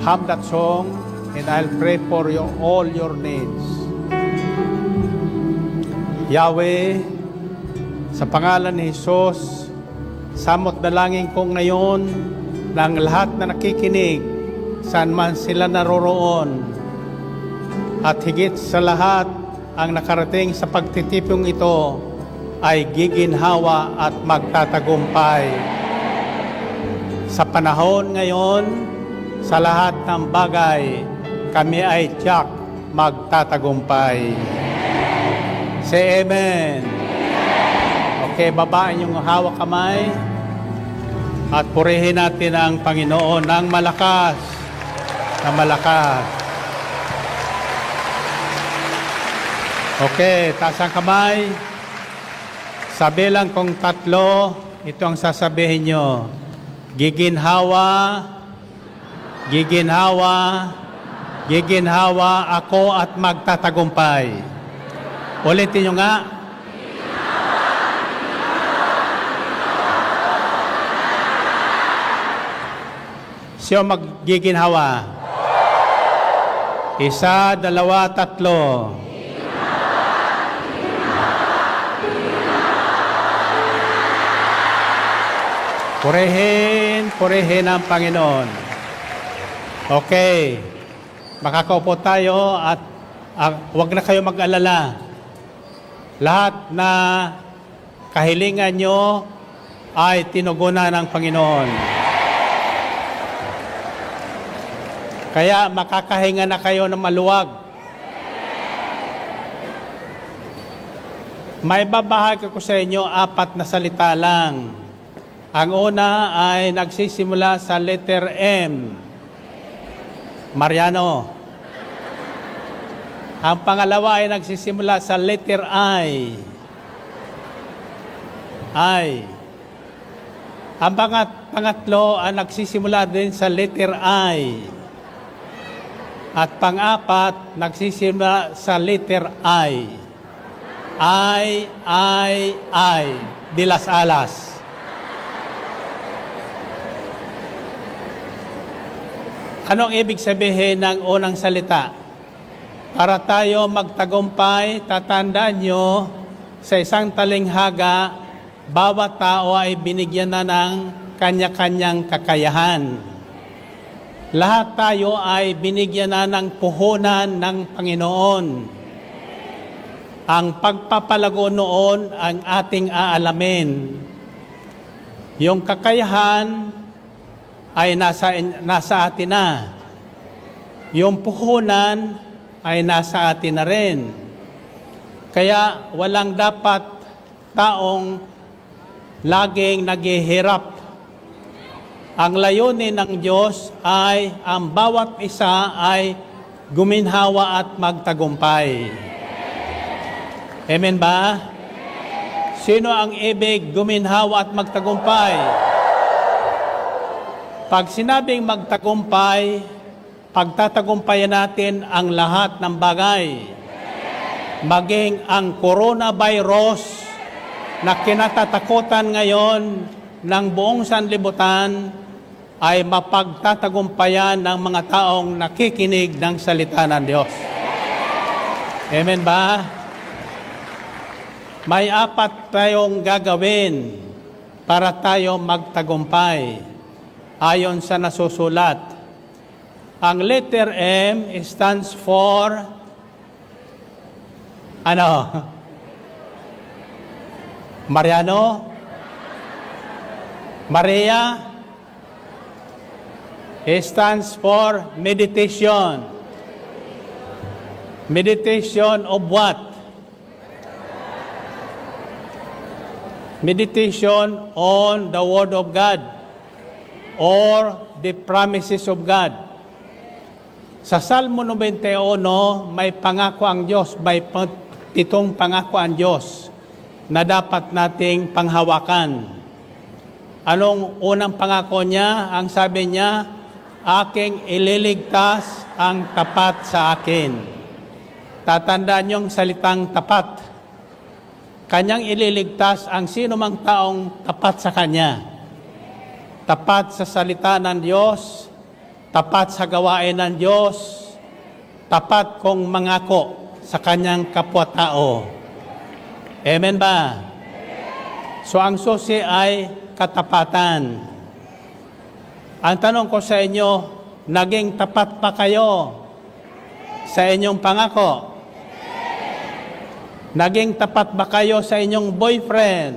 hum that song and I'll pray for you all your needs. Yahweh, sa pangalan ni Jesus, samot dalangin ko ngayon ng lahat na nakikinig, saan man sila naroroon, at higit sa lahat, ang nakarating sa pagtitipong ito ay giginhawa at magtatagumpay. Sa panahon ngayon, sa lahat ng bagay, kami ay tiyak magtatagumpay. Say amen. Okay, babaan yung hawak kamay at purihin natin ang Panginoon ng malakas, na malakas. Okay, taas ang kamay. Sa bilang kong 3, ito ang sasabihin nyo. Giginhawa, giginhawa, giginhawa ako at magtatagumpay. Ulitin nyo nga. Siya maggiginhawa. 1, 2, 3. Purihin ang Panginoon. Okay. Makakaupo tayo at huwag na kayo mag-alala. Lahat na kahilingan nyo ay tinugunan ng Panginoon. Kaya makakahinga na kayo ng maluwag. May babahagi ko sa inyo 4 na salita lang. Ang una ay nagsisimula sa letter M. Mariano. Ang pangalawa ay nagsisimula sa letter I. Ang pangatlo ay nagsisimula din sa letter I. At pang-4, nagsisimula sa letter I. De las Alas. Anong ibig sabihin ng unang salita? Para tayo magtagumpay, tatandaan nyo, sa isang talinghaga, bawat tao ay binigyan na ng kanya-kanyang kakayahan. Lahat tayo ay binigyan na ng puhunan ng Panginoon. Ang pagpapalago noon ang ating aalamin. Yung kakayahan ay nasa atin na. Yung puhunan ay nasa atin na rin. Kaya walang dapat taong laging naghihirap. Ang layunin ng Diyos ay ang bawat isa ay guminhawa at magtagumpay. Amen ba? Sino ang ibig guminhawa at magtagumpay? Pag sinabing magtagumpay, pagtatagumpayan natin ang lahat ng bagay. Maging ang coronavirus na kinatatakutan ngayon ng buong sanlibutan ay mapagtatagumpayan ng mga taong nakikinig ng salita ng Diyos. Amen ba? May 4 tayong gagawin para tayo magtagumpay. Ayon sa nasusulat. Ang letter M stands for Mariano? Maria? It stands for meditation. Meditation of what? Meditation on the Word of God or the promises of God. Sa Salmo 91, may pangako ang Diyos, may 7 pangako ang Diyos na dapat nating panghawakan. Anong unang pangako niya? Ang sabi niya, aking ililigtas ang tapat sa akin. Tatandaan yung salitang tapat. Kanyang ililigtas ang sino mang taong tapat sa Kanya. Tapat sa salita ng Diyos, tapat sa gawain ng Diyos, tapat kong mangako sa kanyang kapwa-tao. Amen ba? So ang susi ay katapatan. Ang tanong ko sa inyo, naging tapat pa kayo sa inyong pangako? Naging tapat ba kayo sa inyong boyfriend?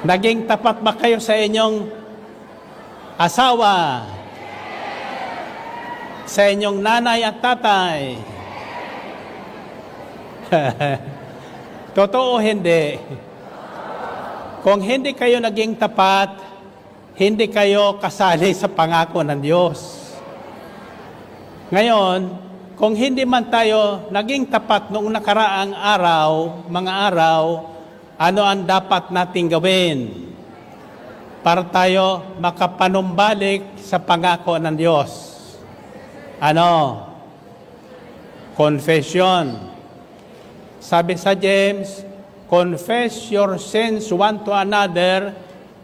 Naging tapat ba kayo sa inyong asawa? Sa inyong nanay at tatay? Totoo hindi? Kung hindi kayo naging tapat, hindi kayo kasali sa pangako ng Diyos. Ngayon, kung hindi man tayo naging tapat noong nakaraang araw, mga araw, ano ang dapat nating gawin para tayo makapanumbalik sa pangako ng Diyos? Ano? Confession. Sabi sa James, confess your sins one to another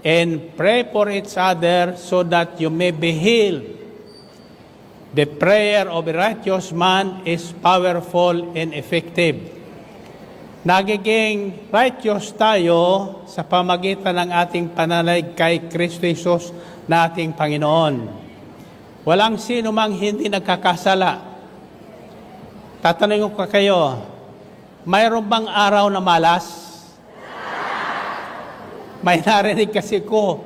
and pray for each other so that you may be healed. The prayer of a righteous man is powerful and effective. Nagiging righteous tayo sa pamagitan ng ating pananalig kay Kristo Jesus na ating Panginoon. Walang sino mang hindi nagkakasala. Tatanungin ko kayo, mayroon bang araw na malas? May narinig kasi ko,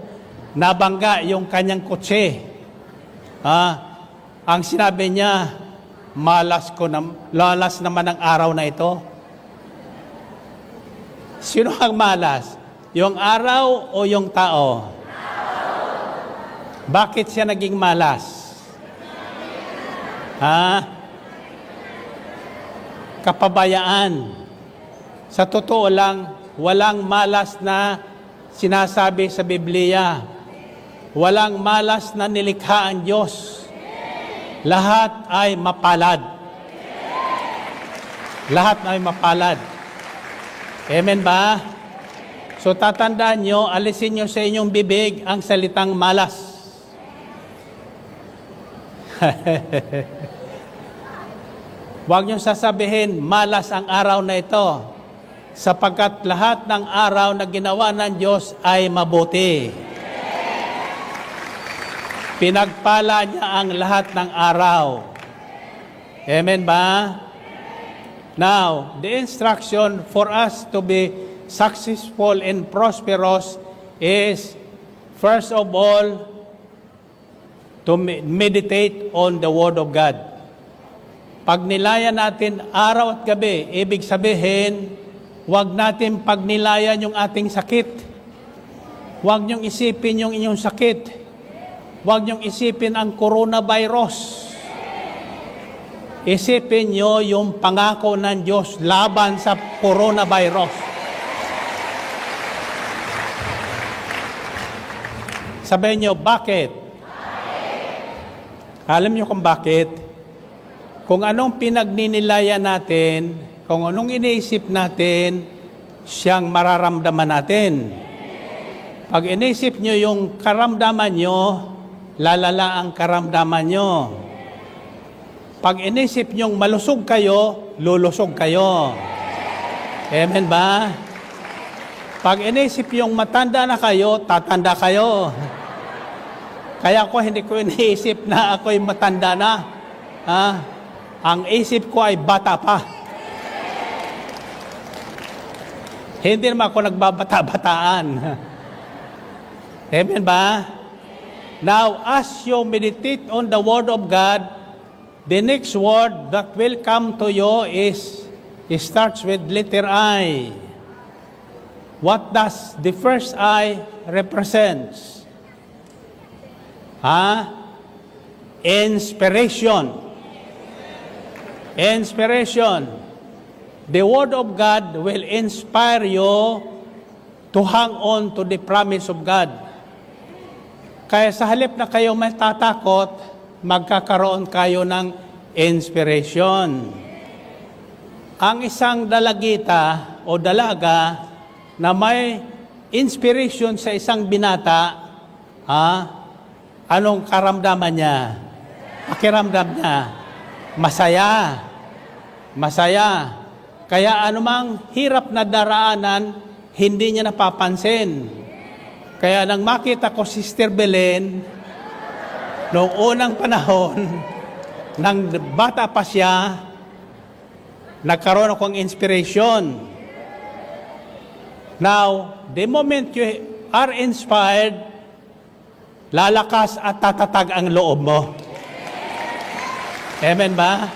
nabangga yung kanyang kotse. Ang sinabi niya, lalas naman ang araw na ito. Sino ang malas? Yung araw o yung tao? Bakit siya naging malas? Kapabayaan. Sa totoo lang, walang malas na sinasabi sa Biblia. Walang malas na nilikha ang Diyos. Lahat ay mapalad. Lahat ay mapalad. Amen ba? So tatandaan nyo, alisin nyo sa inyong bibig ang salitang malas. Huwag nyo sasabihin, malas ang araw na ito, sapagkat lahat ng araw na ginawa ng Diyos ay mabuti. Pinagpala niya ang lahat ng araw. Amen ba? Now, the instruction for us to be successful and prosperous is, first of all, to meditate on the Word of God. Pag nilayan natin araw at gabi, ibig sabihin, huwag natin pagnilayan yung ating sakit. Huwag niyong isipin yung inyong sakit. Huwag niyong isipin ang coronavirus. Isipin niyo yung pangako ng Diyos laban sa coronavirus. Sabihin niyo, bakit? Alam niyo kung bakit? Kung anong pinagninilayan natin, kung anong iniisip natin, siyang mararamdaman natin. Pag inisip niyo yung karamdaman niyo, lalala ang karamdaman nyo. Pag inisip nyong malusog kayo, lulusog kayo. Amen ba? Pag inisip yung matanda na kayo, tatanda kayo. Kaya ako hindi ko iniisip na ako'y matanda na. Ang isip ko ay bata pa. Hindi naman ako nagbabata-bataan. Amen ba? Now, as you meditate on the Word of God, the next word that will come to you starts with letter I. What does the first I represent? Inspiration. Inspiration. The Word of God will inspire you to hang on to the promise of God. Kaya sa halip na kayo may tatakot, magkakaroon kayo ng inspiration. Ang isang dalagita o dalaga na may inspiration sa isang binata, Anong karamdaman niya? Pakiramdam niya, masaya. Masaya. Kaya anumang hirap na daraanan, hindi niya napapansin. Kaya nang makita ko si Sister Belen, noong unang panahon, nang bata pa siya, nagkaroon akong inspiration. Now, the moment you are inspired, lalakas at tatatag ang loob mo. Amen ba?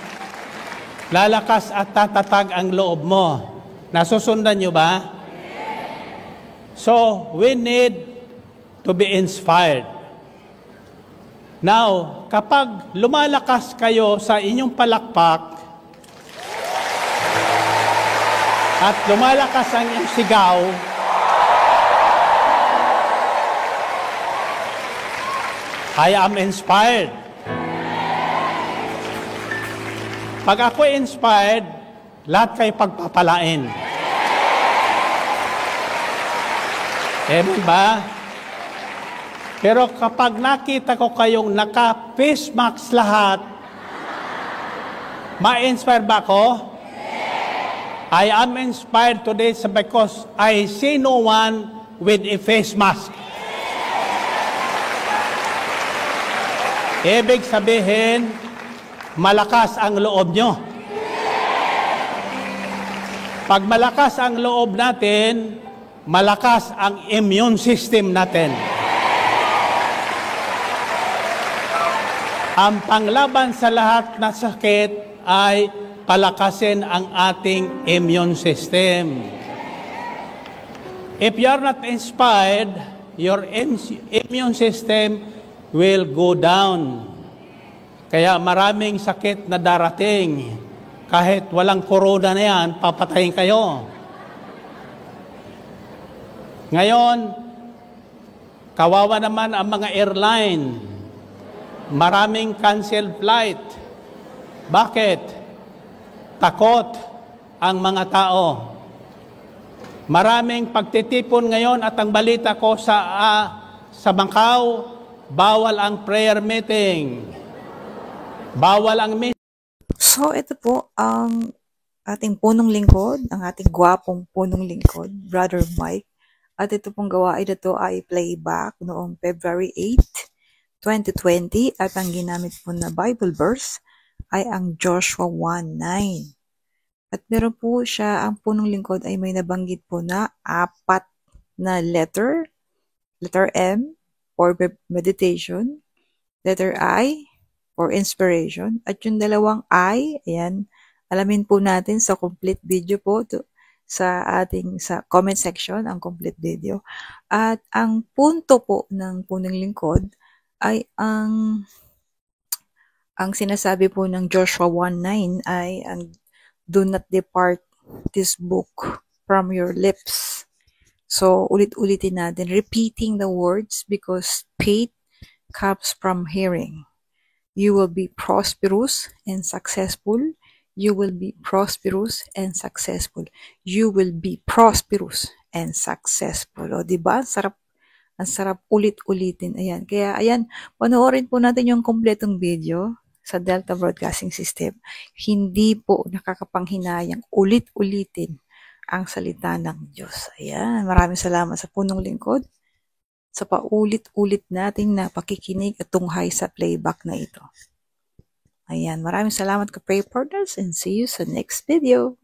Lalakas at tatatag ang loob mo. Nasusundan nyo ba? So, we need to be inspired. Now, kapag lumalakas kayo sa inyong palakpak at lumalakas ang inyong sigaw, I am inspired. Pag ako inspired, lahat kayo pagpapalain. Amen ba? Pero kapag nakita ko kayong naka-face mask lahat, ma-inspire ba ako? I am inspired today because I see no one with a face mask. Ibig sabihin, malakas ang loob nyo. Pag malakas ang loob natin, malakas ang immune system natin. Ang panglaban sa lahat na sakit ay palakasin ang ating immune system. If you are not inspired, your immune system will go down. Kaya maraming sakit na darating. Kahit walang corona na yan, papatayin kayo. Ngayon, kawawa naman ang mga airline. Maraming cancel flight. Bakit? Takot ang mga tao. Maraming pagtitipon ngayon at ang balita ko sa Macau, bawal ang prayer meeting. Bawal ang meeting. So, ito po ang ating punong lingkod, ang ating gwapong punong lingkod, Brother Mike. At ito pong gawain na ito ay playback noong February 8, 2020. At ang ginamit po na Bible verse ay ang Joshua 1:9. At meron po siya, ang punong lingkod ay may nabanggit po na 4 na letter. Letter M for meditation, letter I for inspiration, at yung dalawang I, ayan, alamin po natin sa complete video po sa ating sa comment section, ang complete video. At ang punto po ng punong lingkod ay ang sinasabi po ng Joshua 1:9 ay ang do not depart this book from your lips. So, ulit-ulitin natin, repeating the words because faith comes from hearing. You will be prosperous and successful. You will be prosperous and successful. You will be prosperous and successful. O, diba? Ang sarap ulit-ulitin. Ayan. Kaya, ayan, panoorin po natin yung kompletong video sa Delta Broadcasting System. Hindi po nakakapanghinayang ulit-ulitin ang salita ng Diyos. Ayan. Maraming salamat sa punong lingkod sa paulit-ulit nating na pakikinig at tunghay sa playback na ito. Ayan. Maraming salamat ka, pray partners, and see you sa next video.